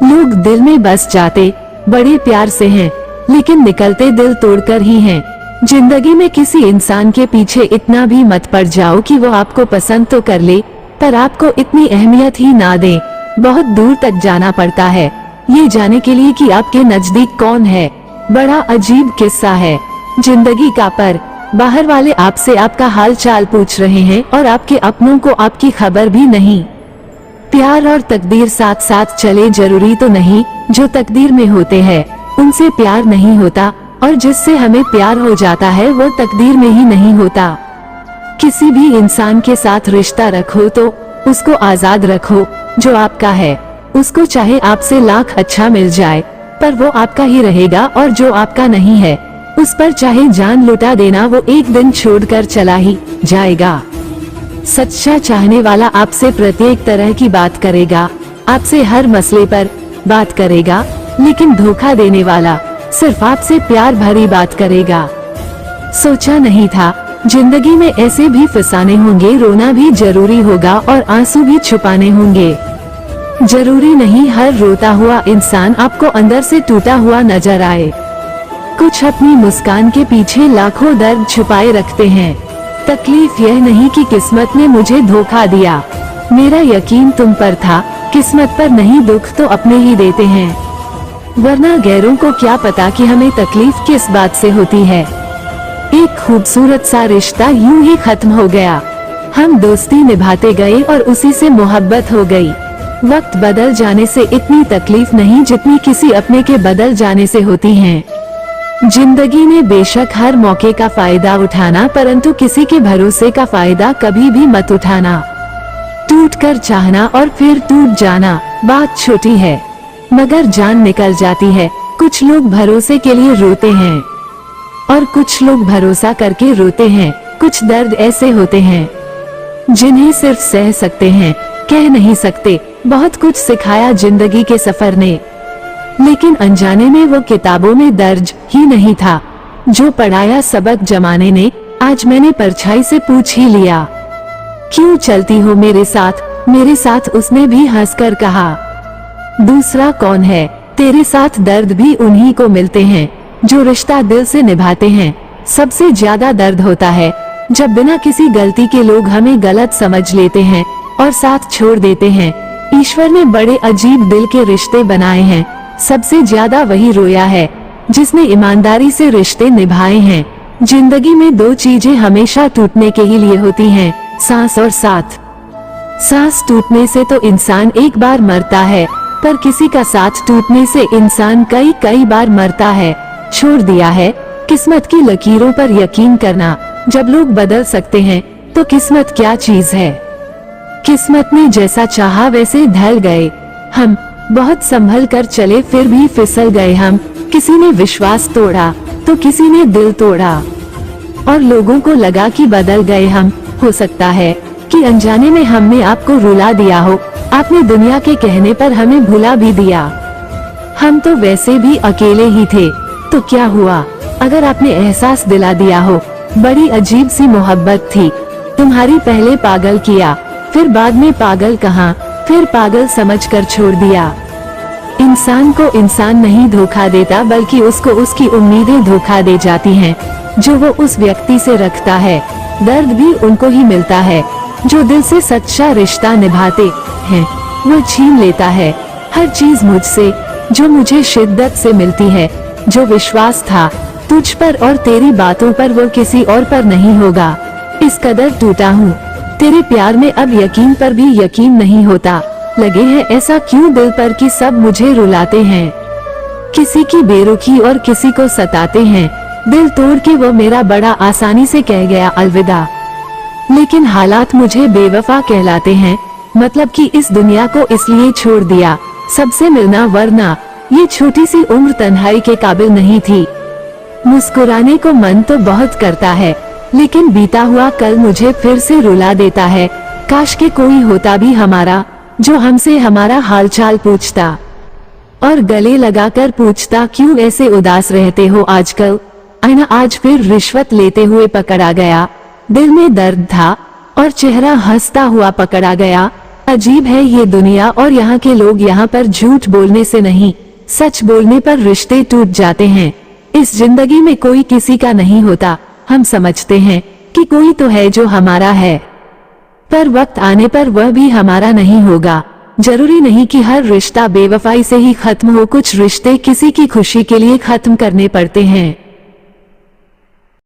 लोग दिल में बस जाते बड़े प्यार से हैं, लेकिन निकलते दिल तोड़कर ही हैं। जिंदगी में किसी इंसान के पीछे इतना भी मत पड़ जाओ कि वो आपको पसंद तो कर ले, पर आपको इतनी अहमियत ही ना दे। बहुत दूर तक जाना पड़ता है ये जाने के लिए कि आपके नजदीक कौन है। बड़ा अजीब किस्सा है जिंदगी का, पर बाहर वाले आपसे आपका हाल चाल पूछ रहे हैं और आपके अपनों को आपकी खबर भी नहीं। प्यार और तकदीर साथ साथ चले जरूरी तो नहीं, जो तकदीर में होते हैं उनसे प्यार नहीं होता, और जिससे हमें प्यार हो जाता है वो तकदीर में ही नहीं होता। किसी भी इंसान के साथ रिश्ता रखो तो उसको आजाद रखो, जो आपका है उसको चाहे आपसे लाख अच्छा मिल जाए पर वो आपका ही रहेगा, और जो आपका नहीं है उस पर चाहे जान लुटा देना वो एक दिन छोड़कर चला ही जाएगा। सच्चा चाहने वाला आपसे प्रत्येक तरह की बात करेगा, आपसे हर मसले पर बात करेगा, लेकिन धोखा देने वाला सिर्फ आपसे प्यार भरी बात करेगा। सोचा नहीं था जिंदगी में ऐसे भी फसाने होंगे, रोना भी जरूरी होगा और आंसू भी छुपाने होंगे। जरूरी नहीं हर रोता हुआ इंसान आपको अंदर से टूटा हुआ नजर आए। कुछ अपनी मुस्कान के पीछे लाखों दर्द छुपाए रखते हैं। तकलीफ यह नहीं कि किस्मत ने मुझे धोखा दिया, मेरा यकीन तुम पर था, किस्मत पर नहीं, दुख तो अपने ही देते हैं, वरना गैरों को क्या पता कि हमें तकलीफ किस बात से होती है। एक खूबसूरत सा रिश्ता यूं ही खत्म हो गया। हम दोस्ती निभाते गए और उसी से मोहब्बत हो गई। वक्त बदल जाने से इतनी तकलीफ नहीं जितनी किसी अपने के बदल जाने से होती है। जिंदगी में बेशक हर मौके का फायदा उठाना, परंतु किसी के भरोसे का फायदा कभी भी मत उठाना। टूट कर चाहना और फिर टूट जाना बात छोटी है, मगर जान निकल जाती है। कुछ लोग भरोसे के लिए रोते हैं और कुछ लोग भरोसा करके रोते हैं। कुछ दर्द ऐसे होते हैं जिन्हें सिर्फ सह सकते हैं, कह नहीं सकते। बहुत कुछ सिखाया जिंदगी के सफर ने, लेकिन अनजाने में वो किताबों में दर्ज ही नहीं था जो पढ़ाया सबक जमाने ने। आज मैंने परछाई से पूछ ही लिया, क्यों चलती हो मेरे साथ? मेरे साथ उसने भी हंसकर कहा, दूसरा कौन है? तेरे साथ दर्द भी उन्हीं को मिलते हैं जो रिश्ता दिल से निभाते हैं। सबसे ज्यादा दर्द होता है जब बिना किसी गलती के लोग हमें गलत समझ लेते हैं और साथ छोड़ देते हैं। ईश्वर ने बड़े अजीब दिल के रिश्ते बनाए हैं, सबसे ज्यादा वही रोया है जिसने ईमानदारी से रिश्ते निभाए हैं। जिंदगी में दो चीजें हमेशा टूटने के ही लिए होती हैं, सांस और साथ। सांस टूटने से तो इंसान एक बार मरता है, पर किसी का साथ टूटने से इंसान कई कई बार मरता है। छोड़ दिया है किस्मत की लकीरों पर यकीन करना। जब लोग बदल सकते हैं तो किस्मत क्या चीज है। किस्मत ने जैसा चाहा वैसे ढल गए हम, बहुत संभल कर चले फिर भी फिसल गए हम। किसी ने विश्वास तोड़ा तो किसी ने दिल तोड़ा, और लोगों को लगा कि बदल गए हम। हो सकता है कि अनजाने में हमने आपको रुला दिया हो, आपने दुनिया के कहने पर हमें भुला भी दिया। हम तो वैसे भी अकेले ही थे, तो क्या हुआ अगर आपने एहसास दिला दिया हो। बड़ी अजीब सी मोहब्बत थी तुम्हारी, पहले पागल किया, फिर बाद में पागल कहा, फिर पागल समझकर छोड़ दिया। इंसान को इंसान नहीं धोखा देता, बल्कि उसको उसकी उम्मीदें धोखा दे जाती हैं जो वो उस व्यक्ति से रखता है। दर्द भी उनको ही मिलता है जो दिल से सच्चा रिश्ता निभाते हैं। वो छीन लेता है हर चीज मुझसे जो मुझे शिद्दत से मिलती है। जो विश्वास था तुझ पर और तेरी बातों पर, वो किसी और पर नहीं होगा। इस कदर टूटा हूँ तेरे प्यार में, अब यकीन पर भी यकीन नहीं होता। लगे है ऐसा क्यों दिल पर कि सब मुझे रुलाते हैं। किसी की बेरुखी और किसी को सताते हैं। दिल तोड़ के वो मेरा बड़ा आसानी से कह गया अलविदा, लेकिन हालात मुझे बेवफा कहलाते हैं। मतलब कि इस दुनिया को इसलिए छोड़ दिया सबसे मिलना, वरना ये छोटी सी उम्र तन्हाई के काबिल नहीं थी। मुस्कुराने को मन तो बहुत करता है, लेकिन बीता हुआ कल मुझे फिर से रुला देता है। काश के कोई होता भी हमारा जो हमसे हमारा हालचाल पूछता और गले लगाकर पूछता, क्यों ऐसे उदास रहते हो आजकल। आईना आज फिर रिश्वत लेते हुए पकड़ा गया। दिल में दर्द था और चेहरा हंसता हुआ पकड़ा गया। अजीब है ये दुनिया, और यहाँ के लोग यहाँ पर झूठ बोलने से नहीं, सच बोलने पर रिश्ते टूट जाते हैं। इस जिंदगी में कोई किसी का नहीं होता। हम समझते हैं कि कोई तो है जो हमारा है, पर वक्त आने पर वह भी हमारा नहीं होगा। जरूरी नहीं कि हर रिश्ता बेवफाई से ही खत्म हो, कुछ रिश्ते किसी की खुशी के लिए खत्म करने पड़ते हैं।